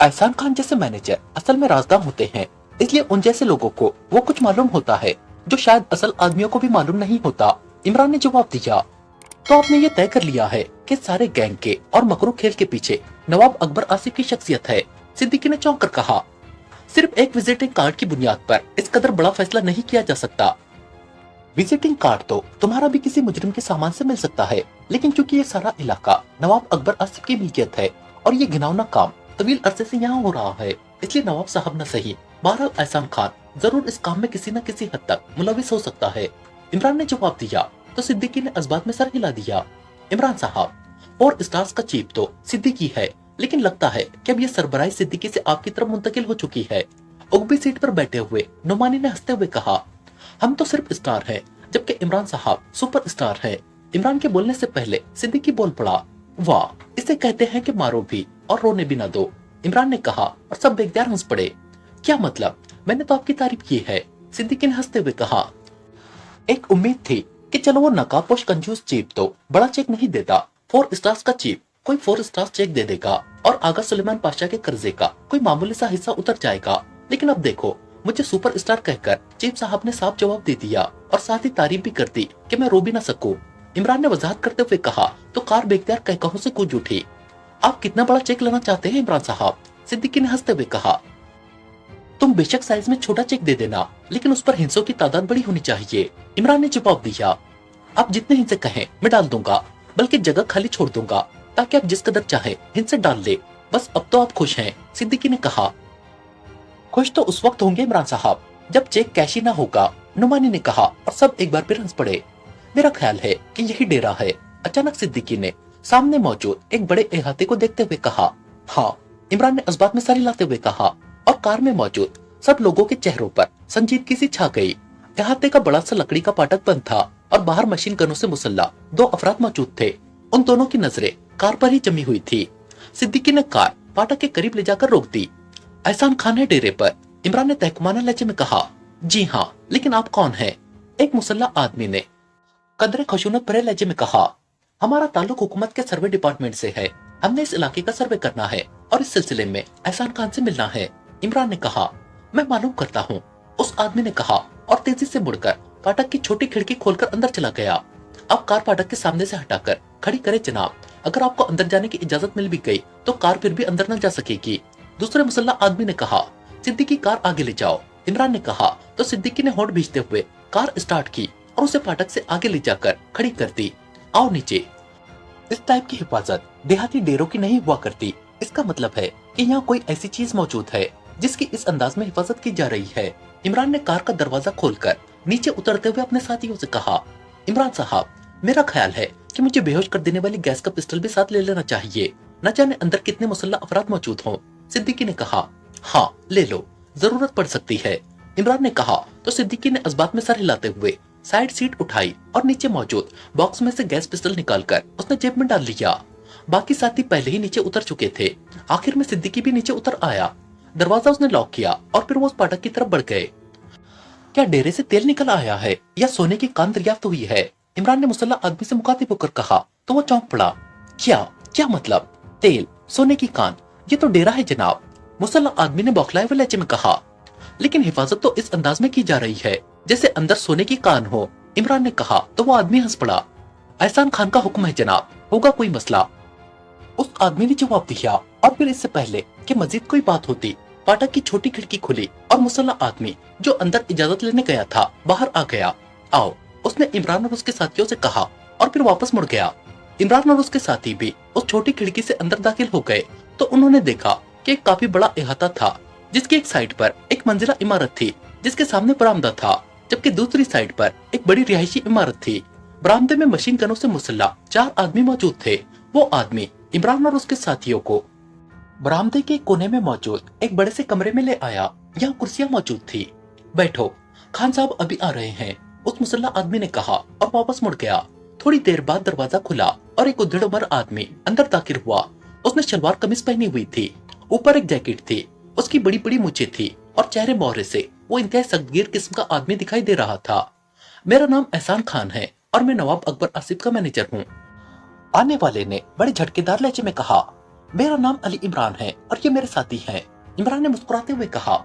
एहसान खान जैसे मैनेजर असल में राजदार होते हैं, इसलिए उन जैसे लोगों को वो कुछ मालूम होता है जो शायद असल आदमियों को भी मालूम नहीं होता। इमरान ने जवाब दिया, तो आपने ये तय कर लिया है कि सारे गैंग के और मकरू खेल के पीछे नवाब अकबर आसिफ की शख्सियत है। सिद्दीकी ने चौंक कर कहा, सिर्फ एक विजिटिंग कार्ड की बुनियाद पर इस कदर बड़ा फैसला नहीं किया जा सकता। विजिटिंग कार्ड तो तुम्हारा भी किसी मुजरिम के सामान से मिल सकता है, लेकिन चूंकि ये सारा इलाका नवाब अकबर आसिफ की मिल्कियत है और ये घिनौना काम तवील अरसे से यहाँ हो रहा है, इसलिए नवाब साहब न सही बहरहाल एहसान खान जरूर इस काम में किसी न किसी हद तक मुलविस हो सकता है। इमरान ने जवाब दिया तो सिद्दीकी ने इस बात में सर हिला दिया। इमरान साहब, 4 स्टार्स का चीफ तो सिद्दीकी है, लेकिन लगता है कि अब ये सरबराही सिद्दीकी से आपकी तरफ मुंतकिल हो चुकी है। उगबी सीट पर बैठे हुए नुमानी ने हंसते हुए कहा, हम तो सिर्फ स्टार हैं, जबकि इमरान साहब सुपर स्टार है। इमरान के बोलने से पहले सिद्दीकी बोल पड़ा, वाह, इसे कहते हैं कि मारो भी और रोने भी ना दो। इमरान ने कहा और सब बेख्तियार हंस पड़े। क्या मतलब, मैंने तो आपकी तारीफ की है। सिद्दीकी ने हंसते हुए कहा, एक उम्मीद थी कि चलो वो नकाबपोश कंजूस चीफ तो बड़ा चेक नहीं देता, 4 स्टार्स का चीफ कोई 4 स्टार्स चेक दे देगा और आगा सुलेमान पाशा के कर्जे का कोई मामूली सा हिस्सा उतर जाएगा। लेकिन अब देखो, मुझे सुपर स्टार कहकर चीफ साहब ने साफ जवाब दे दिया और साथ ही तारीफ भी कर दी कि मैं रो भी ना सकूं। इमरान ने वजाहत करते हुए कहा तो कार बेख्तियार कहकहों से कूद उठी। आप कितना बड़ा चेक लेना चाहते हैं इमरान साहब? सिद्दीकी ने हंसते हुए कहा, तुम बेशक साइज में छोटा चेक दे देना, लेकिन उस पर हिस्सों की तादाद बड़ी होनी चाहिए। इमरान ने जवाब दिया, आप जितने हिस्से कहें मैं डाल दूंगा, बल्कि जगह खाली छोड़ दूंगा ताकि आप जिस कदर चाहे हिस्से डाल ले। बस अब तो आप खुश हैं। सिद्दीकी ने कहा, खुश तो उस वक्त होंगे इमरान साहब जब चेक कैश ही ना होगा। नुमानी ने कहा और सब एक बार फिर हंस पड़े। मेरा ख्याल है कि यही डेरा है। अचानक सिद्दीकी ने सामने मौजूद एक बड़े इहाते को देखते हुए कहा, हाँ। इमरान ने इस बात में सर हिलाते हुए कहा और कार में मौजूद सब लोगों के चेहरों पर संजीदगी सी छा गई। इहाते का बड़ा सा लकड़ी का फाटक बंद था और बाहर मशीन गनों से मुसल्ला 2 अफराद मौजूद थे। उन दोनों की नजरें कार पर ही जमी हुई थी। सिद्दीकी ने कार फाटक के करीब ले जाकर रोक दी। एहसान खान है डेरे पर? इमरान ने तहकुमाना लहजे में कहा, जी हाँ, लेकिन आप कौन हैं? एक मुसल्ला आदमी ने कदरे खशूनत भरे लहजे में कहा, हमारा ताल्लुक हुकूमत के सर्वे डिपार्टमेंट से है। हमने इस इलाके का सर्वे करना है और इस सिलसिले में एहसान खान से मिलना है। इमरान ने कहा, मैं मालूम करता हूँ। उस आदमी ने कहा और तेजी से मुड़कर फाटक की छोटी खिड़की खोलकर अंदर चला गया। अब कार फाटक के सामने से हटाकर खड़ी करे जनाब, अगर आपको अंदर जाने की इजाजत मिल भी गई तो कार फिर भी अंदर न जा सकेगी। दूसरे मुसल्ला आदमी ने कहा, सिद्दीकी कार आगे ले जाओ। इमरान ने कहा तो सिद्दीकी ने होठ भींचते हुए कार स्टार्ट की और उसे फाटक से आगे ले जाकर खड़ी कर दी। आओ नीचे। इस टाइप की हिफाजत देहाती डेरों की नहीं हुआ करती। इसका मतलब है कि यहाँ कोई ऐसी चीज मौजूद है जिसकी इस अंदाज में हिफाजत की जा रही है। इमरान ने कार का दरवाजा खोलकर नीचे उतरते हुए अपने साथियों से कहा, इमरान साहब, मेरा ख्याल है कि मुझे बेहोश कर देने वाली गैस का पिस्टल भी साथ ले लेना चाहिए। न जाने अंदर कितने मुसल्ला अफराद मौजूद हों। सिद्दीकी ने कहा, हाँ ले लो, जरूरत पड़ सकती है। इमरान ने कहा तो सिद्दीकी ने इस बात में सर हिलाते हुए साइड सीट उठाई और नीचे मौजूद बॉक्स में से गैस पिस्टल निकालकर उसने जेब में डाल लिया। बाकी साथी पहले ही नीचे उतर चुके थे। आखिर में सिद्दीकी भी नीचे उतर आया। दरवाजा उसने लॉक किया और फिर वो उस फाटक की तरफ बढ़ गए। क्या डेरे से तेल निकल आया है या सोने की कान दरियाफ्त हुई है? इमरान ने मुसल्ला आदमी से मुखातिब होकर कहा तो वो चौंक पड़ा। क्या क्या मतलब? तेल, सोने की कान? ये तो डेरा है जनाब। मुसल्ला आदमी ने बौखलाए हुए लहजे में कहा, लेकिन हिफाजत तो इस अंदाज में की जा रही है जैसे अंदर सोने की कान हो। इमरान ने कहा तो वो आदमी हंस पड़ा। एहसान खान का हुक्म है जनाब, होगा कोई मसला? उस आदमी ने जवाब दिया और फिर इससे पहले कि मजीद कोई बात होती, फाटक की छोटी खिड़की खुली और मुसल्ला आदमी जो अंदर इजाजत लेने गया था बाहर आ गया। आओ, उसने इमरान और उसके साथियों से कहा और फिर वापस मुड़ गया। इमरान और उसके साथी भी उस छोटी खिड़की से अंदर दाखिल हो गए तो उन्होंने देखा कि एक काफी बड़ा इहाता था जिसकी एक साइड पर एक मंजिला इमारत थी जिसके सामने बरामदा था, जबकि दूसरी साइड पर एक बड़ी रिहायशी इमारत थी। बरामदे में मशीन गनों से मुसल्ला 4 आदमी मौजूद थे। वो आदमी इमरान और उसके साथियों को बरामदे के कोने में मौजूद एक बड़े से कमरे में ले आया। यहाँ कुर्सियां मौजूद थी। बैठो, खान साहब अभी आ रहे हैं, उस मुसल्ला आदमी ने कहा और वापस मुड़ गया। थोड़ी देर बाद दरवाजा खुला और एक उद्धड़ उम्र आदमी अंदर दाखिल हुआ। उसने शलवार कमीज पहनी हुई थी, ऊपर एक जैकेट थी। उसकी बड़ी बड़ी मूंछें थी और चेहरे मोहरे से वो इंतहाई सख्तगीर किस्म का आदमी दिखाई दे रहा था। मेरा नाम एहसान खान है और मैं नवाब अकबर आसिफ का मैनेजर हूँ। आने वाले ने बड़े झटकेदार लहजे में कहा, मेरा नाम अली इमरान है और ये मेरे साथी हैं। इमरान ने मुस्कुराते हुए कहा,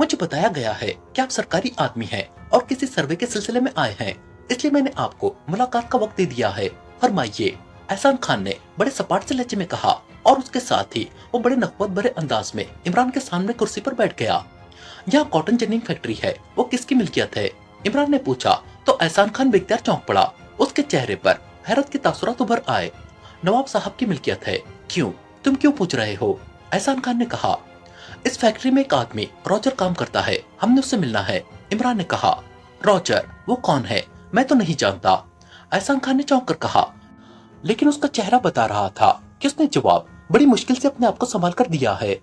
मुझे बताया गया है कि आप सरकारी आदमी हैं और किसी सर्वे के सिलसिले में आए हैं, इसलिए मैंने आपको मुलाकात का वक्त दे दिया है। फरमाइए। एहसान खान ने बड़े सपाट से लहजे में कहा और उसके साथ ही वो बड़े नखवत भरे अंदाज में इमरान के सामने कुर्सी पर बैठ गया। यहाँ कॉटन जिनिंग फैक्ट्री है, वो किसकी मिल्कियत है? इमरान ने पूछा तो एहसान खान बेख्तियार चौंक पड़ा। उसके चेहरे पर हैरत के तासुरात उभर आए। नवाब साहब की मिल्कियत है। क्यों? तुम क्यों पूछ रहे हो? एहसान खान ने कहा, इस फैक्ट्री में एक आदमी रॉजर काम करता है, हमने उससे मिलना है। इमरान ने कहा, रॉजर? वो कौन है? मैं तो नहीं जानता। एहसान खान ने चौंक कर कहा, लेकिन उसका चेहरा बता रहा था कि उसने जवाब बड़ी मुश्किल से अपने आप को संभाल कर दिया है।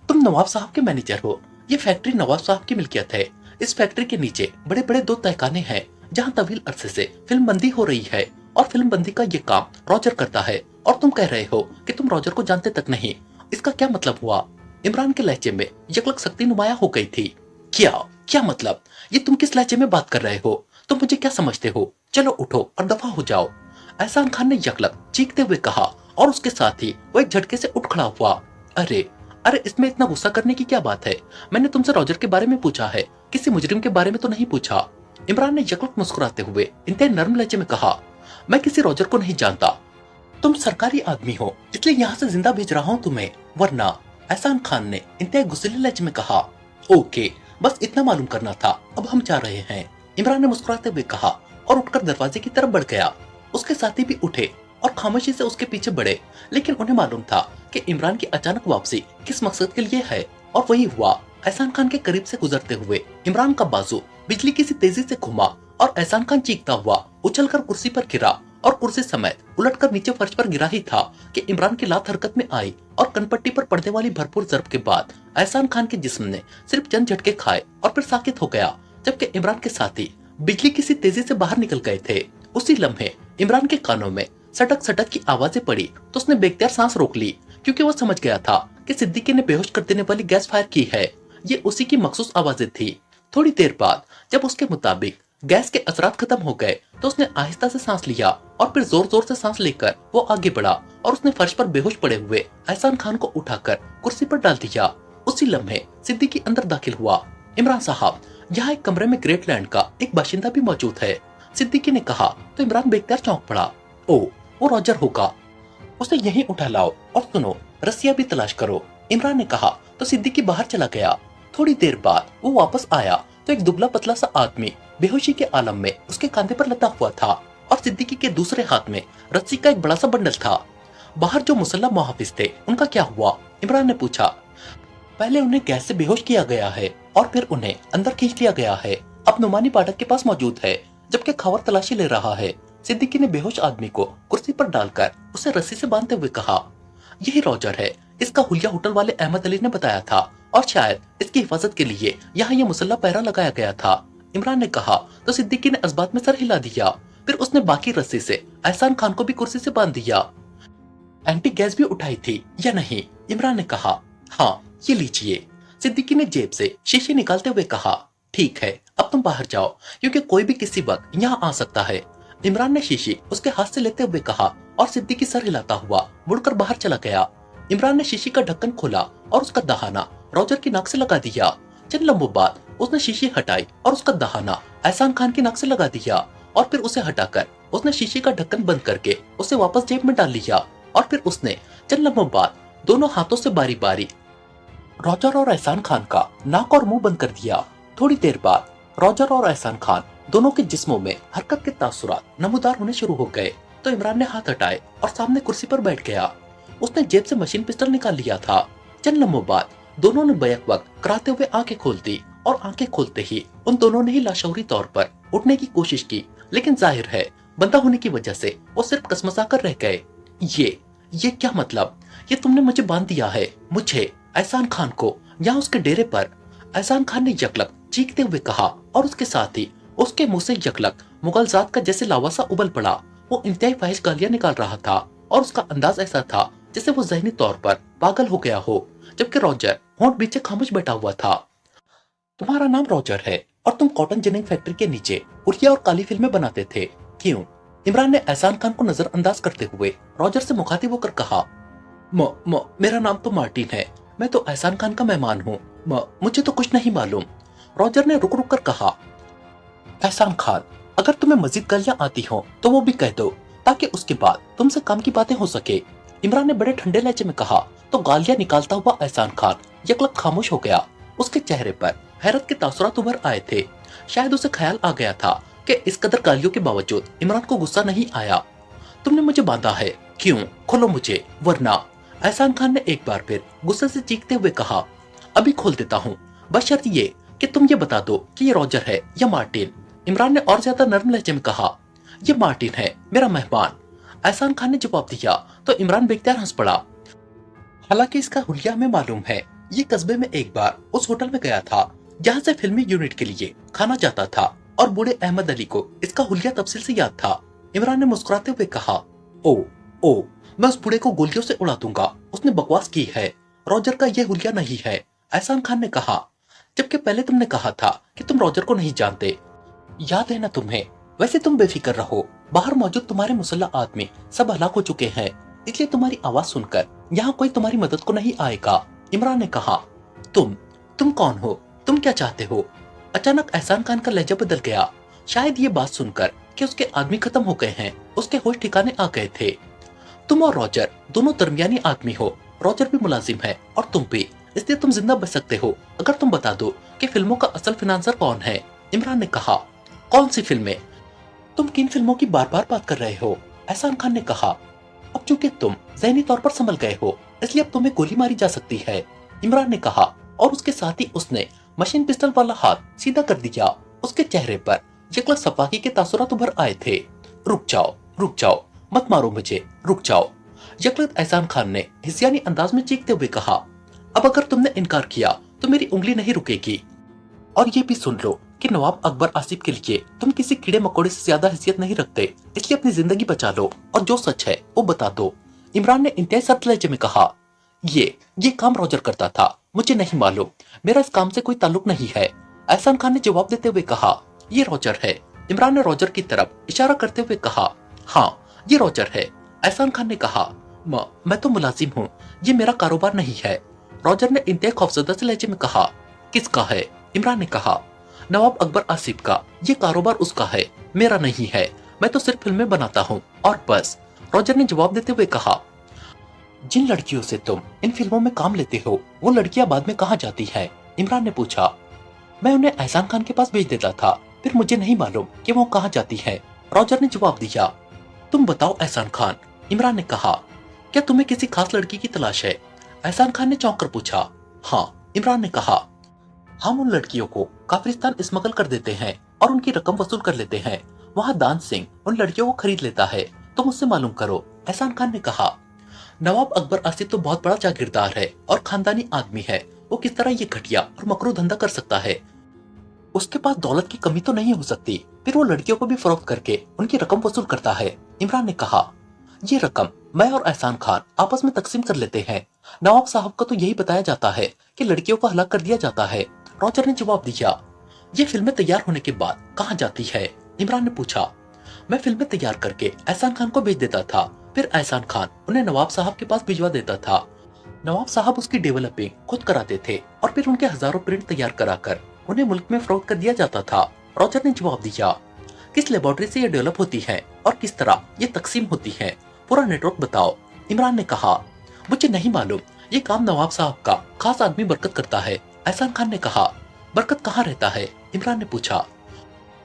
तुम नवाब साहब के मैनेजर हो। ये फैक्ट्री नवाब साहब की मिल्कियत है। इस फैक्ट्री के नीचे बड़े बड़े 2 तहखाने हैं जहाँ तवील अरसे से फिल्म बंदी हो रही है और फिल्म बंदी का ये काम रॉजर करता है, और तुम कह रहे हो कि तुम रॉजर को जानते तक नहीं। इसका क्या मतलब हुआ? इमरान के लहजे में यकलक सख्ती नुमाया हो गई थी। क्या मतलब? ये तुम किस लहजे में बात कर रहे हो? तुम मुझे क्या समझते हो? चलो उठो और दफा हो जाओ। एहसान खान ने यकलक चीखते हुए कहा और उसके साथ ही वो एक झटके से उठ खड़ा हुआ। अरे अरे, इसमें इतना गुस्सा करने की क्या बात है? मैंने तुमसे रॉजर के बारे में पूछा है, किसी मुजरिम के बारे में तो नहीं पूछा। इमरान ने यकलक मुस्कुराते हुए इंतहाई नरम लहजे में कहा, मैं किसी रॉजर को नहीं जानता। तुम सरकारी आदमी हो, इसलिए यहाँ से जिंदा भेज रहा हूँ तुम्हें, वरना। एहसान खान ने इंतहाई गुस्सैले लहजे में कहा, ओके, बस इतना मालूम करना था, अब हम जा रहे हैं। इमरान ने मुस्कुराते हुए कहा और उठकर दरवाजे की तरफ बढ़ गया। उसके साथी भी उठे और खामोशी से उसके पीछे बढ़े, लेकिन उन्हें मालूम था कि इमरान की अचानक वापसी किस मकसद के लिए है, और वही हुआ। एहसान खान के करीब से गुजरते हुए इमरान का बाजू बिजली की सी तेजी से घुमा और एहसान खान चीखता हुआ उछलकर कुर्सी पर गिरा और कुर्सी समेत उलटकर नीचे फर्श पर गिरा ही था कि इमरान की लात हरकत में आई और कनपट्टी पर पड़ने वाली भरपूर जरब के बाद एहसान खान के जिस्म ने सिर्फ चंद झटके खाए और फिर साकित हो गया, जबकि इमरान के साथी बिजली की सी तेजी से बाहर निकल गए थे। उसी लम्हे इमरान के कानों में सटक सटक की आवाजें पड़ी तो उसने बेख्तियार सांस रोक ली, क्योंकि वो समझ गया था कि सिद्दीकी ने बेहोश कर देने वाली गैस फायर की है। ये उसी की मखसूस आवाजें थी। थोड़ी देर बाद जब उसके मुताबिक गैस के असरात खत्म हो गए तो उसने आहिस्ता से सांस लिया और फिर जोर जोर से सांस लेकर वो आगे बढ़ा और उसने फर्श पर बेहोश पड़े हुए एहसान खान को उठाकर कुर्सी पर डाल दिया। उसी लम्हे सिद्दीकी अंदर दाखिल हुआ। इमरान साहब, यहाँ एक कमरे में ग्रेटलैंड का एक बाशिंदा भी मौजूद है, सिद्दीकी ने कहा तो इमरान बेख्तियार चौंक पड़ा। ओ, वो रॉजर होगा, उसे यहीं उठा लाओ और सुनो, रस्सियां भी तलाश करो, इमरान ने कहा तो सिद्दीकी बाहर चला गया। थोड़ी देर बाद वो वापस आया तो एक दुबला पतला सा आदमी बेहोशी के आलम में उसके कंधे पर लदा हुआ था और सिद्दीकी के दूसरे हाथ में रस्सी का एक बड़ा सा बंडल था। बाहर जो मुसल्ला मुहाफिज थे उनका क्या हुआ? इमरान ने पूछा। पहले उन्हें गैस से बेहोश किया गया है और फिर उन्हें अंदर खींच लिया गया है, अब नुमानी फाटक के पास मौजूद है, जबकि खबर तलाशी ले रहा है। सिद्दीकी ने बेहोश आदमी को कुर्सी पर डालकर उसे रस्सी से बांधते हुए कहा, यही रॉजर है, इसका हुलिया होटल वाले अहमद अली ने बताया था और शायद इसकी हिफाजत के लिए यहाँ ये मुसल्ला पहरा लगाया गया था। इमरान ने कहा तो सिद्दीकी ने इस्बात में सर हिला दिया। फिर उसने बाकी रस्सी से एहसान खान को भी कुर्सी से बांध दिया। एंटी गैस भी उठाई थी या नहीं? इमरान ने कहा, हाँ, ये लीजिए। सिद्दीकी ने जेब से शीशे निकालते हुए कहा, ठीक है, अब तुम बाहर जाओ, क्योंकि कोई भी किसी वक्त यहाँ आ सकता है। इमरान ने शीशी उसके हाथ से लेते हुए कहा और सिद्दीकी सर हिलाता हुआ मुड़कर बाहर चला गया। इमरान ने शीशी का ढक्कन खोला और उसका दहाना रॉजर की नाक से लगा दिया। चंद लम्हों बाद उसने शीशी हटाई और उसका दहाना एहसान खान की नाक से लगा दिया और फिर उसे हटाकर उसने शीशी का ढक्कन बंद करके उसे वापस जेब में डाल लिया और फिर उसने चंद लम्हों बाद दोनों हाथों से बारी बारी रॉजर और एहसान खान का नाक और मुंह बंद कर दिया। थोड़ी देर बाद रॉजर और एहसान खान दोनों के जिस्मों में हरकत के तासुरात नमूदार होने शुरू हो गए तो इमरान ने हाथ हटाए और सामने कुर्सी पर बैठ गया। उसने जेब से मशीन पिस्टल निकाल लिया था। चंद लम्हों बाद दोनों ने बैक वक्त कराते हुए आंखें खोल दी और आंखें खोलते ही उन दोनों ने ही लाशौरी तौर पर उठने की कोशिश की, लेकिन जाहिर है बंदा होने की वजह से वो सिर्फ कसमसा कर रह गए। ये क्या मतलब? ये तुमने मुझे बांध दिया है, मुझे, एहसान खान को, यहाँ उसके डेरे पर? एहसान खान ने यकलक चीखते हुए कहा और उसके साथ ही उसके मुंह से यकलक मुगलजात का जैसे लावा सा उबल पड़ा। वो इंतहाई फाहिश गालियां निकाल रहा था और उसका अंदाज ऐसा था जैसे वो ज़हनी तौर पर पागल हो गया हो, जबकि रॉजर होंठ बीचे खामोश बैठा हुआ था। तुम्हारा नाम रॉजर है और तुम कॉटन जिनिंग फैक्ट्री के नीचे उड़िया और काली फिल्में बनाते थे, क्यों? इमरान ने एहसान खान को नजरअंदाज करते हुए रॉजर से मुखातिब होकर कहा। मेरा नाम तो मार्टिन है, मैं तो एहसान खान का मेहमान हूँ। मुझे तो कुछ नहीं मालूम, रॉजर ने रुक रुक कर कहा। एहसान खान, अगर तुम्हें मजीद गालियां आती हो तो वो भी कह दो, ताकि उसके बाद तुमसे काम की बातें हो सके। इमरान ने बड़े ठंडे लहजे में कहा तो गालियां निकालता हुआ एहसान खान यकलक खामोश हो गया। उसके चेहरे पर हैरत के तासुरात उभर आए थे। शायद उसे ख्याल आ गया था कि इस कदर गालियों के बावजूद इमरान को गुस्सा नहीं आया। तुमने मुझे बांधा है, क्यों? खोलो मुझे, वरना। एहसान खान ने एक बार फिर गुस्से से चीखते हुए कहा। अभी खोल देता हूँ, बशर्त ये कि तुम ये बता दो कि ये रॉजर है या मार्टिन। इमरान ने और ज्यादा नरम लहजे में कहा। ये मार्टिन है, मेरा मेहमान। एहसान खान ने जवाब दिया तो इमरान बेख्तियार हंस पड़ा। हालांकि इसका हुलिया हमें मालूम है। ये कस्बे में एक बार उस होटल में गया था जहाँ से फिल्मी यूनिट के लिए खाना जाता था, और बूढ़े अहमद अली को इसका हुलिया तफसील से याद था। इमरान ने मुस्कुराते हुए कहा, ओ, मैं उस बूढ़े को गोलियों से उड़ा दूंगा, उसने बकवास की है। रॉजर का ये हुलिया नहीं है, एहसान खान ने कहा, जबकि पहले तुमने कहा था कि तुम रॉजर को नहीं जानते। याद है ना तुम्हें? वैसे तुम बेफिक्र रहो, बाहर मौजूद तुम्हारे मुसल्ला आदमी सब हलाक हो चुके हैं, इसलिए तुम्हारी आवाज सुनकर यहाँ कोई तुम्हारी मदद को नहीं आएगा। इमरान ने कहा, तुम कौन हो? तुम क्या चाहते हो? अचानक एहसान खान का लहजा बदल गया। शायद ये बात सुनकर कि उसके आदमी खत्म हो गए हैं, उसके होश ठिकाने आ गए थे। तुम और रॉजर दोनों दरमियानी आदमी हो, रॉजर भी मुलाजिम है और तुम भी, इसलिए तुम जिंदा बच सकते हो अगर तुम बता दो कि फिल्मों का असल फिनांसर कौन है। इमरान ने कहा, कौन सी फिल्में? तुम किन फिल्मों की बार बार बात कर रहे हो? एहसान खान ने कहा, अब चूंकि तुम ज़हनी तौर पर संभल गए हो, इसलिए अब तुम्हें गोली मारी जा सकती है। इमरान ने कहा, और उसके साथ ही उसने मशीन पिस्टल वाला हाथ सीधा कर दिया। उसके चेहरे पर यकलक सफाकी के तासुरात उभर आए थे। रुक जाओ, मत मारो मुझे, रुक जाओ। यकलक एहसान खान ने हिस्यानी अंदाज में चीखते हुए कहा, अब अगर तुमने इनकार किया तो मेरी उंगली नहीं रुकेगी। और ये भी सुन लो कि नवाब अकबर आसिफ के लिए तुम किसी कीड़े मकोड़े से ज्यादा हैसियत नहीं रखते, इसलिए अपनी जिंदगी बचा लो और जो सच है वो बता दो। इमरान ने इंतहाई सख्त लहजे में कहा, ये काम रॉजर करता था, मुझे नहीं मालूम, मेरा इस काम से कोई ताल्लुक नहीं है। एहसान खान ने जवाब देते हुए कहा, ये रॉजर है। इमरान ने रॉजर की तरफ इशारा करते हुए कहा, हाँ ये रॉजर है। एहसान खान ने कहा, मैं तो मुलाजिम हूँ, ये मेरा कारोबार नहीं है। रॉजर ने इंतहाई खौफजदा से लहजे में कहा, किसका है? इमरान ने कहा, नवाब अकबर आसिफ का। ये कारोबार उसका है, मेरा नहीं है, मैं तो सिर्फ फिल्में बनाता हूँ और बस। रॉजर ने जवाब देते हुए कहा, जिन लड़कियों से तुम इन फिल्मों में काम लेते हो वो लड़कियां बाद में कहाँ जाती हैं? इमरान ने पूछा। मैं उन्हें एहसान खान के पास भेज देता था, फिर मुझे नहीं मालूम कि वो कहाँ जाती है। रॉजर ने जवाब दिया। तुम बताओ एहसान खान, इमरान ने कहा, क्या तुम्हें किसी खास लड़की की तलाश है? एहसान खान ने चौंक कर पूछा। हाँ, इमरान ने कहा, हम उन लड़कियों को काफिरिस्तान स्मगल कर देते हैं और उनकी रकम वसूल कर लेते हैं। वहाँ दान सिंह उन लड़कियों को खरीद लेता है, तुम उससे मालूम करो। एहसान खान ने कहा, नवाब अकबर आसिफ तो बहुत बड़ा जागीरदार है और खानदानी आदमी है, वो किस तरह ये घटिया और मकरू धंधा कर सकता है? उसके पास दौलत की कमी तो नहीं हो सकती, फिर वो लड़कियों को भी फरोख्त करके उनकी रकम वसूल करता है। इमरान ने कहा, ये रकम मैं और एहसान खान आपस में तकसीम कर लेते हैं। नवाब साहब को तो यही बताया जाता है कि लड़कियों को हलाक कर दिया जाता है। रॉजर ने जवाब दिया। ये फिल्में तैयार होने के बाद कहाँ जाती है? इमरान ने पूछा। मैं फिल्में तैयार करके एहसान खान को भेज देता था, फिर एहसान खान उन्हें नवाब साहब के पास भिजवा देता था। नवाब साहब उसकी डेवलपिंग खुद कराते थे और फिर उनके हजारों प्रिंट तैयार कराकर उन्हें मुल्क में फरोख्त कर दिया जाता था। रॉजर ने जवाब दिया। किस लेबोरेटरी से ये डेवलप होती है और किस तरह ये तकसीम होती है? पूरा नेटवर्क बताओ। इमरान ने कहा, मुझे नहीं मालूम, ये काम नवाब साहब का खास आदमी बरकत करता है। एहसान खान ने कहा, बरकत कहाँ रहता है? इमरान ने पूछा।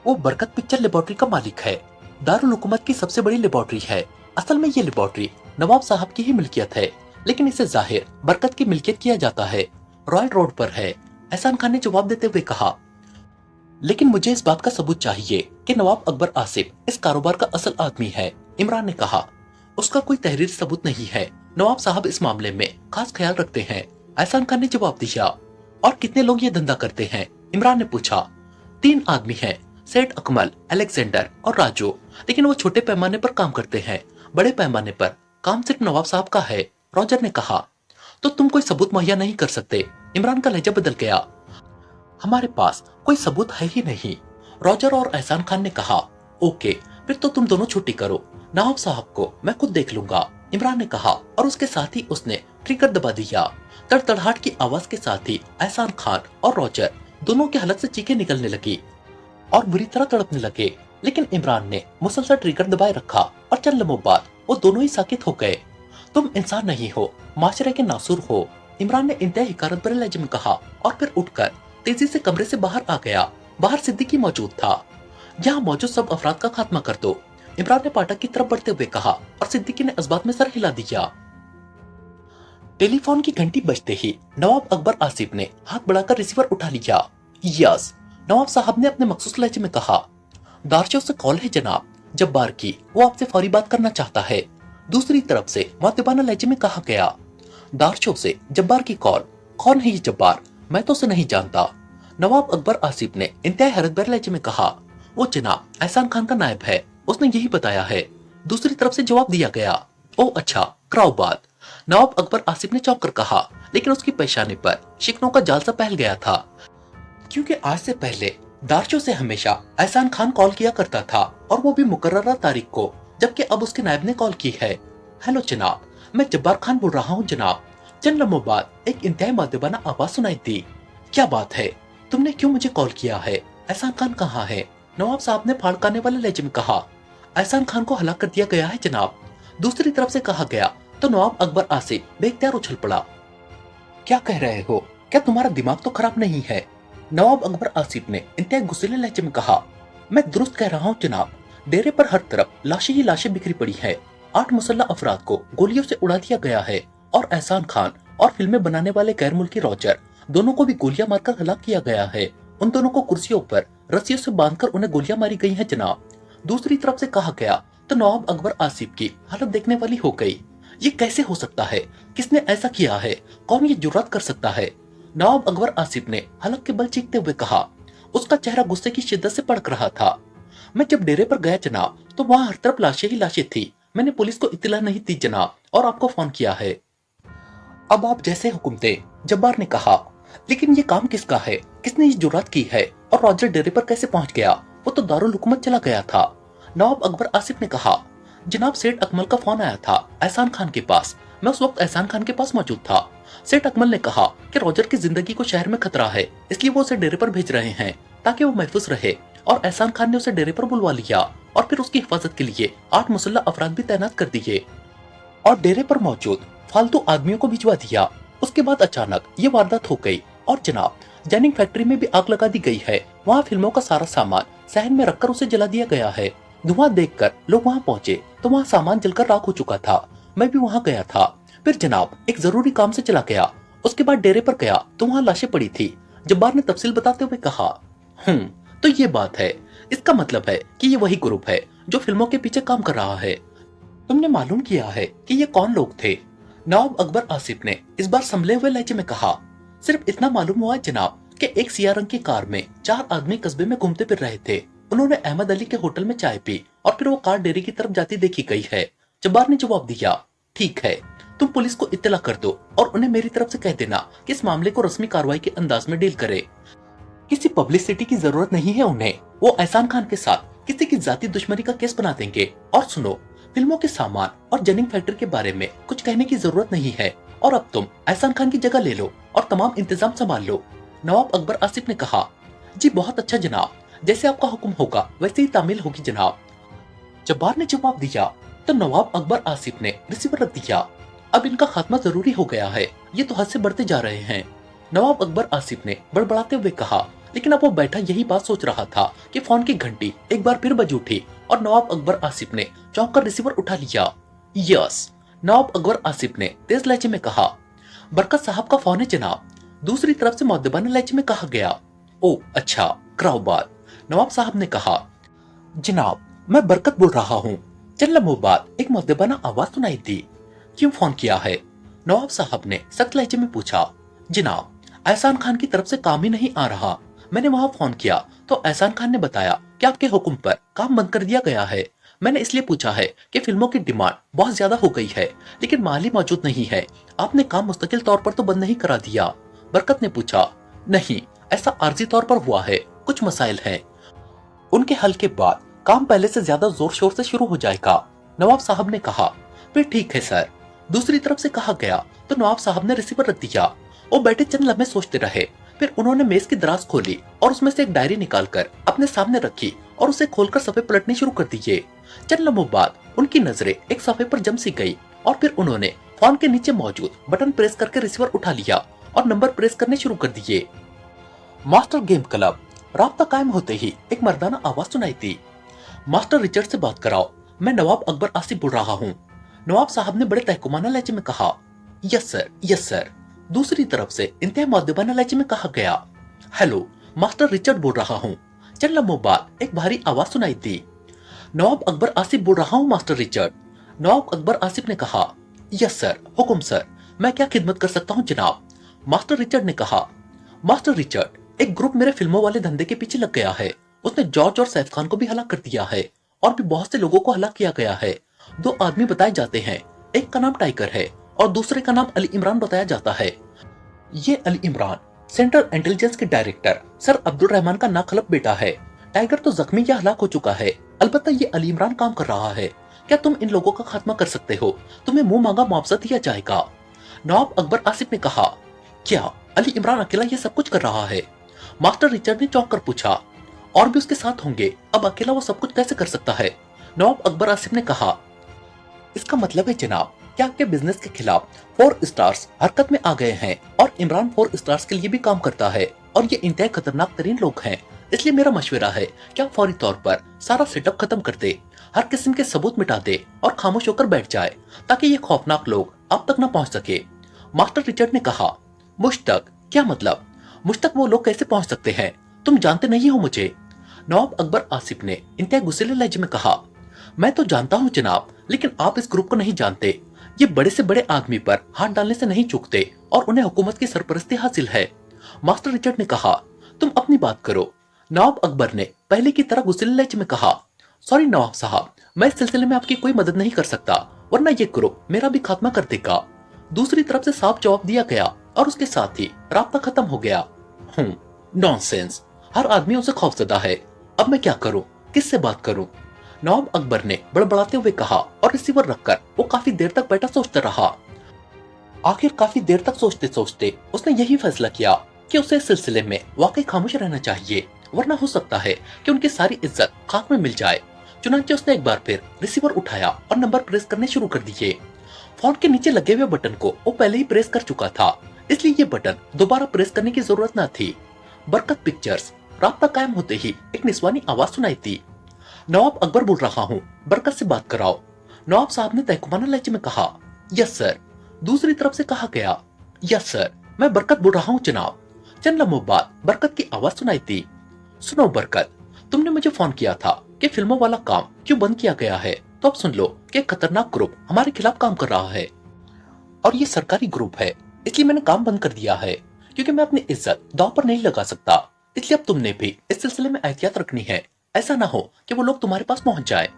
वो बरकत पिक्चर लेबोरेटरी का मालिक है, दारुल हुकूमत की सबसे बड़ी लेबोरेटरी है। असल में ये लेबोरेटरी नवाब साहब की ही मिल्कियत है, लेकिन इसे जाहिर बरकत की मिल्कियत किया जाता है। रॉयल रोड पर है। एहसान खान ने जवाब देते हुए कहा, लेकिन मुझे इस बात का सबूत चाहिए कि नवाब अकबर आसिफ इस कारोबार का असल आदमी है। इमरान ने कहा, उसका कोई तहरीरी सबूत नहीं है, नवाब साहब इस मामले में खास ख्याल रखते हैं। एहसान खान ने जवाब दिया। और कितने लोग ये धंधा करते हैं? इमरान ने पूछा। 3 आदमी हैं, सेठ अकमल, अलेक्जेंडर और राजू, लेकिन वो छोटे पैमाने पर काम करते हैं, बड़े पैमाने पर काम सिर्फ नवाब साहब का है। रॉजर ने कहा, तो तुम कोई सबूत मुहैया नहीं कर सकते? इमरान का लहजा बदल गया। हमारे पास कोई सबूत है ही नहीं। रॉजर और एहसान खान ने कहा, ओके, फिर तो तुम दोनों छुट्टी करो, नवाब साहब को मैं खुद देख लूंगा। इमरान ने कहा और उसके साथ ही उसने ट्रिगर दबा दिया। तड़तड़ाहट की आवाज के साथ ही एहसान खान और रॉजर दोनों की हलक से चीखें निकलने लगी और बुरी तरह तड़पने लगे, लेकिन इमरान ने मुसलसल ट्रिगर दबाए रखा और चंद लम्हों बाद वो दोनों ही साकित हो गए। तुम इंसान नहीं हो, माशरे के नासूर हो, इमरान ने इंतहाई हकारत भरे लहजे में कहा और फिर उठकर तेजी से कमरे से बाहर आ गया। बाहर सिद्दीकी मौजूद था। यहाँ मौजूद सब अफराद का खात्मा कर दो, इमरान ने फाटक की तरफ बढ़ते हुए कहा और सिद्दीकी ने इस बात में सर हिला दिया। टेलीफोन की घंटी बजते ही नवाब अकबर आसिफ ने हाथ बढ़ाकर रिसीवर उठा लिया। यस, नवाब साहब ने अपने मखसूस लहजे में कहा। दारचो से कॉल है जनाब, जब्बार की, वो आपसे फौरी बात करना चाहता है। दूसरी तरफ से मुअद्दिबाना लहजे में कहा गया। दारचो से जब्बार की कॉल, कौन है ये जब्बार, मैं तो उसे नहीं जानता। नवाब अकबर आसिफ ने इंतहाई हैरत भरे लहजे में कहा, वो जनाब एहसान खान का नायब है, उसने यही बताया है। दूसरी तरफ से जवाब दिया गया। ओह अच्छा, कराओ बात। नवाब अकबर आसिफ ने चौंक कर कहा, लेकिन उसकी पेशानी पर शिकनों का जाल सा फैल गया था, क्योंकि आज से पहले दारचो से हमेशा एहसान खान कॉल किया करता था और वो भी मुकर्ररा तारीख को, जबकि अब उसके नायब ने कॉल की है। हेलो जनाब, मैं जब्बार खान बोल रहा हूँ जनाब। चंद लम्हों बाद एक इंतहाई मुअद्दिबाना आवाज सुनाई दी। क्या बात है, तुमने क्यों मुझे कॉल किया है? एहसान खान कहाँ है? नवाब साहब ने फाड़काने वाले लहजे में कहा। एहसान खान को हलाक कर दिया गया है जनाब। दूसरी तरफ से कहा गया तो नवाब अकबर आसिफ बेख्तियार उछल पड़ा। क्या कह रहे हो? क्या तुम्हारा दिमाग तो खराब नहीं है? नवाब अकबर आसिफ ने इंतहाई गुस्सैले लहजे में कहा। मैं दुरुस्त कह रहा हूँ जनाब, डेरे पर हर तरफ लाशें ही लाशें बिखरी पड़ी है। 8 मुसल्लह अफराद को गोलियों से उड़ा दिया गया है और एहसान खान और फिल्में बनाने वाले गैर मुल्की रॉजर दोनों को भी गोलियां मारकर हलाक किया गया है। उन दोनों को कुर्सियों पर रस्सियों से बांधकर उन्हें गोलियां मारी गई हैं जनाब। दूसरी तरफ से कहा गया तो नवाब अकबर आसिफ की हालत देखने वाली हो गई। ये कैसे हो सकता है? किसने ऐसा किया है? कौन ये जुर्रत कर सकता है? नवाब अकबर आसिफ ने हलक के बल चीखते हुए कहा। उसका चेहरा गुस्से की शिद्दत से भड़क रहा था। मैं जब डेरे पर गया जनाब तो वहाँ हर तरफ लाशें ही लाशें थी। मैंने पुलिस को इत्तला नहीं दी जनाब और आपको फोन किया है। अब आप जैसे हुक्म दे, जब्बार ने कहा। लेकिन ये काम किसका है? किसने ये जुर्रत की है? और रॉजर डेरे पर कैसे पहुंच गया? वो तो दारुल हुकूमत चला गया था। नवाब अकबर आसिफ ने कहा। जनाब सेठ अकमल का फोन आया था एहसान खान के पास। मैं उस वक्त एहसान खान के पास मौजूद था। सेठ अकमल ने कहा कि रॉजर की जिंदगी को शहर में खतरा है, इसलिए वो उसे डेरे पर भेज रहे हैं ताकि वो महफूज रहे। और एहसान खान ने उसे डेरे पर बुलवा लिया और फिर उसकी हिफाजत के लिए 8 मुसल्लह अफराद भी तैनात कर दिए और डेरे पर मौजूद फालतू आदमियों को भिजवा दिया। उसके बाद अचानक ये वारदात हो गई और जनाब जैनिंग फैक्ट्री में भी आग लगा दी गई है। वहाँ फिल्मों का सारा सामान सहन में रखकर उसे जला दिया गया है। धुआं देखकर लोग वहाँ पहुंचे तो वहाँ सामान जलकर राख हो चुका था। मैं भी वहाँ गया था। फिर जनाब एक जरूरी काम से चला गया। उसके बाद डेरे पर गया तो वहाँ लाशें पड़ी थी। जब्बार ने तफसील बताते हुए कहा। तो ये बात है। इसका मतलब है कि ये वही ग्रुप है जो फिल्मों के पीछे काम कर रहा है। तुमने मालूम किया है कि ये कौन लोग थे? नवाब अकबर आसिफ ने इस बार संभले हुए लहजे में कहा। सिर्फ इतना मालूम हुआ जनाब कि एक सियाह रंग की कार में 4 आदमी कस्बे में घूमते फिर रहे थे। उन्होंने अहमद अली के होटल में चाय पी और फिर वो कार डेरे की तरफ जाती देखी गई है। जब्बार ने जवाब दिया। ठीक है, तुम पुलिस को इत्तला कर दो और उन्हें मेरी तरफ से कह देना कि इस मामले को रस्मी कार्रवाई के अंदाज में डील करे। किसी पब्लिसिटी की जरूरत नहीं है उन्हें। वो एहसान खान के साथ किसी की जाती दुश्मनी का केस बना देंगे। और सुनो, फिल्मों के सामान और जनिंग फैक्ट्री के बारे में कुछ कहने की जरूरत नहीं है और अब तुम एहसान खान की जगह ले लो और तमाम इंतजाम संभाल लो। नवाब अकबर आसिफ ने कहा। जी बहुत अच्छा जनाब, जैसे आपका हुक्म होगा वैसे ही तामील होगी जनाब। जब्बार ने जवाब दिया तो नवाब अकबर आसिफ ने रिसीवर रख दिया। अब इनका खात्मा जरूरी हो गया है, ये तो हद से बढ़ते जा रहे हैं। नवाब अकबर आसिफ ने बड़बड़ाते हुए कहा। लेकिन अब वो बैठा यही बात सोच रहा था कि फोन की घंटी एक बार फिर बज उठी और नवाब अकबर आसिफ ने चौंक कर रिसीवर उठा लिया। यस, नवाब अकबर आसिफ ने तेज लहजे में कहा। बरकत साहब का फोन है जनाब। दूसरी तरफ से मुअद्दिबाना लहजे में कहा गया। ओ अच्छा, कराओ बात। नवाब साहब ने कहा। जनाब मैं बरकत बोल रहा हूँ। चंद लम्हों बाद एक मुअद्दिबाना आवाज सुनाई दी। क्यों फोन किया है? नवाब साहब ने सख्त लहजे में पूछा। जनाब एहसान खान की तरफ से काम ही नहीं आ रहा। मैंने वहाँ फोन किया तो एहसान खान ने बताया कि आपके हुक्म पर काम बंद कर दिया गया है। मैंने इसलिए पूछा है कि फिल्मों की डिमांड बहुत ज्यादा हो गई है लेकिन माल ही मौजूद नहीं है। आपने काम मुस्तकिल तौर पर तो बंद नहीं करा दिया? बरकत ने पूछा। नहीं, ऐसा आर्जी तौर पर हुआ है, कुछ मसाइल हैं। उनके हल के बाद काम पहले से ज्यादा जोर शोर से शुरू हो जाएगा। नवाब साहब ने कहा। फिर ठीक है सर, दूसरी तरफ से कहा गया तो नवाब साहब ने रिसीवर रख दिया। वो बैठे चंद लम्हे सोचते रहे। फिर उन्होंने मेज की दराज खोली और उसमें से एक डायरी निकालकर अपने सामने रखी और उसे खोलकर सफ़े पलटने शुरू कर दिए। चंद लम्हों बाद उनकी नजरें एक सफ़े पर जम सी गई और फिर उन्होंने फोन के नीचे मौजूद बटन प्रेस करके रिसीवर उठा लिया और नंबर प्रेस करने शुरू कर दिए। Master game club. राब्ता कायम होते ही एक मर्दाना आवाज सुनाई दी। मास्टर रिचर्ड से बात कराओ, मैं नवाब अकबर आसिफ बोल रहा हूँ। नवाब साहब ने बड़े तहकुमाना लहजे में कहा, यस सर, यस सर। दूसरी तरफ से इंतहा मुअद्दबाना लहजे में कहा गया, हेलो, मास्टर रिचर्ड बोल रहा हूँ। चंद लम्हों बाद एक भारी आवाज सुनाई दी, नवाब अकबर आसिफ बोल रहा हूँ मास्टर रिचर्ड। नवाब अकबर आसिफ ने कहा, यस सर, हुक्म सर, मैं क्या खिदमत कर सकता हूँ जनाब। मास्टर रिचर्ड ने कहा, मास्टर रिचर्ड, एक ग्रुप मेरे फिल्मों वाले धंधे के पीछे लग गया है। उसने जॉर्ज और सैफ खान को भी हलाक कर दिया है और भी बहुत से लोगों को हलाक किया गया है। 2 आदमी बताए जाते हैं, एक का नाम टाइगर है और दूसरे का नाम अली इमरान बताया जाता है। ये अली इमरान सेंट्रल इंटेलिजेंस के डायरेक्टर सर अब्दुल रहमान का नाखलफ बेटा है। टाइगर तो जख्मी या हलाक हो चुका है, अलबत्ता ये अली इमरान काम कर रहा है। क्या तुम इन लोगों का खात्मा कर सकते हो? तुम्हें मुंह मांगा मुआवजा दिया जाएगा। नवाब अकबर आसिफ ने कहा, क्या अली इमरान अकेला ये सब कुछ कर रहा है? मास्टर रिचर्ड ने चौंक कर पूछा, और भी उसके साथ होंगे, अब अकेला वो सब कुछ कैसे कर सकता है? नवाब अकबर आसिफ ने कहा, इसका मतलब है जनाब कि आपके बिजनेस के खिलाफ 4 स्टार्स हरकत में आ गए हैं और इमरान 4 स्टार्स के लिए भी काम करता है और ये इंतहाई खतरनाक तरीन लोग हैं। इसलिए मेरा मशवरा है कि आप फौरी तौर पर सारा सेटअप खत्म कर दे, हर किस्म के सबूत मिटा दे और खामोश होकर बैठ जाए ताकि ये खौफनाक लोग आप तक न पहुंच सके। मास्टर रिचर्ड ने कहा, मुश्तक, क्या मतलब? मुश्तक वो लोग कैसे पहुंच सकते हैं? तुम जानते नहीं हो मुझे। नवाब अकबर आसिफ ने इंतहा गुस्सैले लहजे में कहा, मैं तो जानता हूँ जनाब, लेकिन आप इस ग्रुप को नहीं जानते। ये बड़े से बड़े आदमी पर हाथ डालने से नहीं चूकते और उन्हें हुकूमत की सरपरस्ती हासिल है। मास्टर रिचर्ड ने कहा, तुम अपनी बात करो। नवाब अकबर ने पहले की तरह गुस्सैले लहजे में कहा, सॉरी नवाब साहब, मैं इस सिलसिले में आपकी कोई मदद नहीं कर सकता, वरना ये ग्रुप मेरा भी खात्मा कर देगा। दूसरी तरफ से साफ जवाब दिया गया और उसके साथ ही राब्ता खत्म हो गया। नॉनसेंस, हर आदमी उसे खौफजदा है। अब मैं क्या करूं, किससे बात करूं? नवाब अकबर ने बड़बड़ाते हुए कहा और रिसीवर रखकर वो काफी देर तक बैठा सोचता रहा। आखिर काफी देर तक सोचते सोचते उसने यही फैसला किया कि उसे इस सिलसिले में वाकई खामोश रहना चाहिए, वरना हो सकता है कि उनकी सारी इज्जत खाक में मिल जाए। चुनांचे उसने एक बार फिर रिसीवर उठाया और नंबर प्रेस करने शुरू कर दिए। फोन के नीचे लगे हुए बटन को वो पहले ही प्रेस कर चुका था, इसलिए ये बटन दोबारा प्रेस करने की जरूरत न थी। बरकत पिक्चर्स। राब्ता कायम होते ही एक निस्वानी आवाज सुनाई थी, नवाब अकबर बोल रहा हूँ, बरकत से बात कराओ। नवाब साहब ने तहकुमाना लहजे में कहा, यस सर। दूसरी तरफ से कहा गया, यस सर, मैं बरकत बोल रहा हूँ जनाब। चंद लम्हों बाद बरकत की आवाज सुनाई थी, सुनो बरकत, तुमने मुझे फोन किया था कि फिल्मों वाला काम क्यों बंद किया गया है, तो अब सुन लो कि एक खतरनाक ग्रुप हमारे खिलाफ काम कर रहा है और ये सरकारी ग्रुप है, इसलिए मैंने काम बंद कर दिया है क्योंकि मैं अपनी इज्जत दांव पर नहीं लगा सकता। इसलिए अब तुमने भी इस सिलसिले में एहतियात रखनी है, ऐसा ना हो कि वो लोग तुम्हारे पास पहुंच जाए।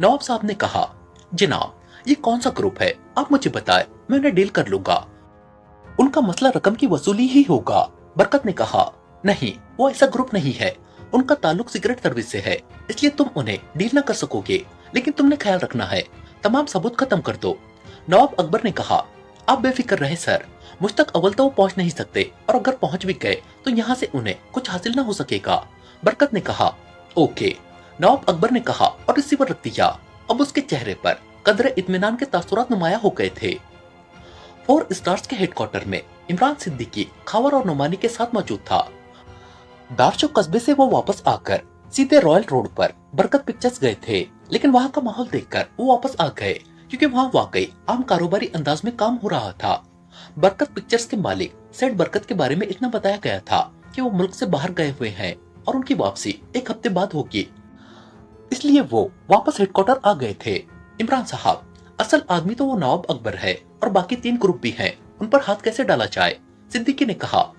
नवाब साहब ने कहा, जनाब ये कौन सा ग्रुप है, आप मुझे बताएं, मैं उन्हें डील कर लूंगा। उनका मसला रकम की वसूली ही होगा। बरकत ने कहा, नहीं, वो ऐसा ग्रुप नहीं है, उनका ताल्लुक सिगरेट सर्विस से है, इसलिए तुम उन्हें डील न कर सकोगे, लेकिन तुमने ख्याल रखना है तमाम सबूत खत्म कर दो। नवाब अकबर ने कहा, आप बेफिक्र रहे सर, मुझ तक अव्वल तो वो पहुंच नहीं सकते और अगर पहुंच भी गए तो यहाँ से उन्हें कुछ हासिल न हो सकेगा। बरकत ने कहा, ओके। नवाब अकबर ने कहा और रिसीवर रख दिया। अब उसके चेहरे पर कदरे इत्मीनान के तासुरात नुमाया हो गए थे। 4 स्टार्स के हेडक्वार्टर में इमरान सिद्दीकी खावर और नुमानी के साथ मौजूद था। दारशो कस्बे से वो वापस आकर सीधे रॉयल रोड पर बरकत पिक्चर्स गए थे, लेकिन वहाँ का माहौल देखकर वो वापस आ गए क्योंकि वहाँ वाकई आम कारोबारी अंदाज में काम हो रहा था। बरकत पिक्चर्स के मालिक सेठ बरकत के बारे में इतना बताया गया था कि वो मुल्क से बाहर गए हुए हैं और उनकी वापसी 1 हफ्ते बाद होगी, इसलिए वो वापस हेडक्वार्टर आ गए थे। इमरान साहब, असल आदमी तो वो नवाब अकबर है और बाकी 3 ग्रुप भी हैं, उन पर हाथ कैसे डाला जाए? सिद्दीकी ने कहा,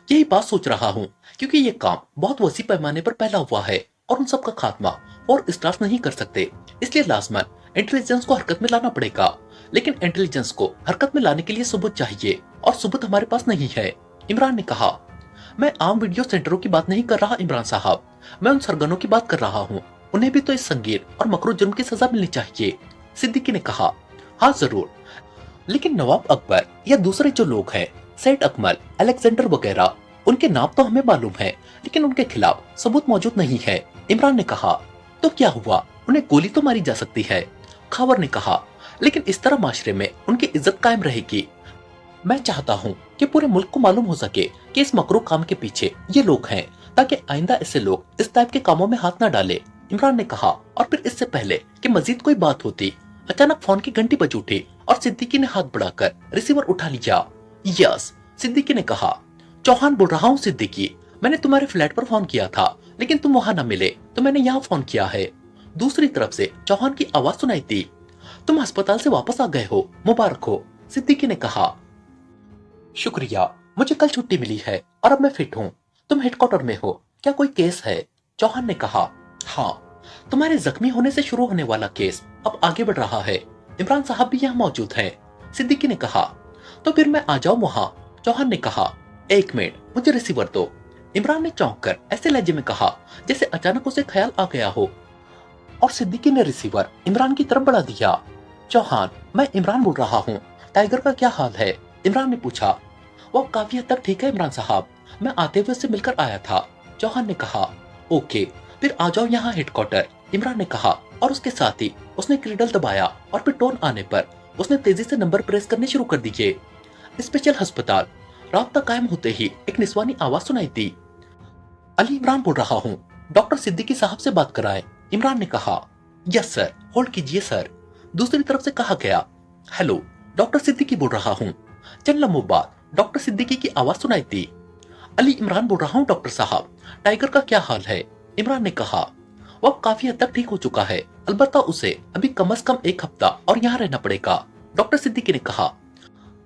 यही बात सोच रहा हूँ क्योंकि ये काम बहुत वसी पैमाने पर फैला हुआ है और उन सब का खात्मा और स्टार्स नहीं कर सकते, इसलिए लाजमन इंटेलिजेंस को हरकत में लाना पड़ेगा। लेकिन इंटेलिजेंस को हरकत में लाने के लिए सबूत चाहिए और सबूत हमारे पास नहीं है। इमरान ने कहा, मैं आम वीडियो सेंटरों की बात नहीं कर रहा इमरान साहब, मैं उन सरगनों की बात कर रहा हूँ, उन्हें भी तो इस संगीन और मकरूह जुर्म की सजा मिलनी चाहिए। सिद्दीकी ने कहा, हाँ जरूर, लेकिन नवाब अकबर या दूसरे जो लोग हैं, सैयद अकमल, अलेक्जेंडर वगैरह, उनके नाम तो हमें मालूम है, लेकिन उनके खिलाफ सबूत मौजूद नहीं है। इमरान ने कहा। तो क्या हुआ, उन्हें गोली तो मारी जा सकती है। खावर ने कहा, लेकिन इस तरह माशरे में उनकी इज्जत कायम रहेगी। मैं चाहता हूँ कि पूरे मुल्क को मालूम हो सके कि इस मकरूह काम के पीछे ये लोग हैं, ताकि आइंदा ऐसे लोग इस टाइप के कामों में हाथ न डाले। इमरान ने कहा। और फिर इससे पहले कि मजीद कोई बात होती, अचानक फोन की घंटी बज उठी और सिद्दीकी ने हाथ बढ़ाकर रिसीवर उठा लिया। यस, सिद्दीकी ने कहा। चौहान बोल रहा हूँ सिद्दीकी, मैंने तुम्हारे फ्लैट पर फोन किया था, लेकिन तुम वहां न मिले तो मैंने यहाँ फोन किया है। दूसरी तरफ से चौहान की आवाज सुनाई दी। तुम अस्पताल से वापस आ गए हो, मुबारक हो, सिद्दीकी ने कहा। शुक्रिया, मुझे कल छुट्टी मिली है और अब मैं फिट हूँ। तुम हेडक्वार्टर में हो, क्या कोई केस है? चौहान ने कहा। हाँ, तुम्हारे जख्मी होने से शुरू होने वाला केस अब आगे बढ़ रहा है। इमरान साहब भी यहाँ मौजूद हैं, सिद्दीकी ने कहा। तो फिर मैं आ जाऊं वहां? चौहान ने कहा। एक मिनट, मुझे रिसीवर दो। इमरान ने चौंक कर ऐसे लहजे में कहा जैसे अचानक उसे ख्याल आ गया हो, और सिद्दीकी ने रिसीवर इमरान की तरफ बढ़ा दिया। चौहान, मैं इमरान बोल रहा हूँ, टाइगर का क्या हाल है? इमरान ने पूछा। वो काफी हद तक ठीक है इमरान साहब, मैं आते हुए उससे मिलकर आया था। चौहान ने कहा। ओके, फिर आ जाओ यहाँ हेडक्वार्टर, इमरान ने कहा, और उसके साथ ही उसने क्रीडल दबाया और फिर टोन आने पर उसने तेजी से नंबर प्रेस करने शुरू कर दिए। स्पेशल अस्पताल। राब्ता कायम होते ही एक निस्वानी आवाज सुनाई दी। अली इमरान बोल रहा हूँ, डॉक्टर सिद्दीकी साहब से बात कराएं, इमरान ने कहा। यस सर, होल्ड कीजिए सर। दूसरी तरफ से कहा गया। हेलो, डॉक्टर सिद्दीकी बोल रहा हूँ। चंद लम्हों बाद डॉक्टर सिद्दीकी की आवाज सुनाई दी। अली इमरान बोल रहा हूँ डॉक्टर साहब, टाइगर का क्या हाल है? इमरान ने कहा। वो काफी हद तक ठीक हो चुका है, अलबत्ता उसे अभी कम से कम एक हफ्ता और यहाँ रहना पड़ेगा, डॉक्टर सिद्दीकी ने कहा।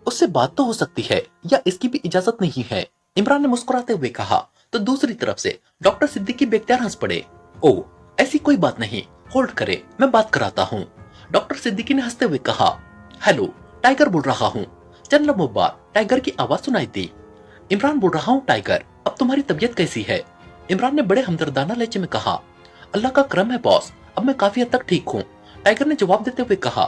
उससे बात तो हो सकती है या इसकी भी इजाजत नहीं है, इमरान ने मुस्कुराते हुए कहा। तो दूसरी तरफ से डॉक्टर सिद्दीकी बेख्तियार हंस पड़े। ओ, ऐसी कोई बात नहीं, होल्ड करे, मैं बात कराता हूँ, डॉक्टर सिद्दीकी ने हंसते हुए कहा। हेलो, टाइगर बोल रहा हूँ। चंद लम्हों बाद टाइगर की आवाज सुनाई दी। इमरान बोल रहा हूँ टाइगर, अब तुम्हारी तबीयत कैसी है? इमरान ने बड़े हमदर्दाना लहजे में कहा। अल्लाह का करम है बॉस, अब मैं काफी हद तक ठीक हूँ, टाइगर ने जवाब देते हुए कहा।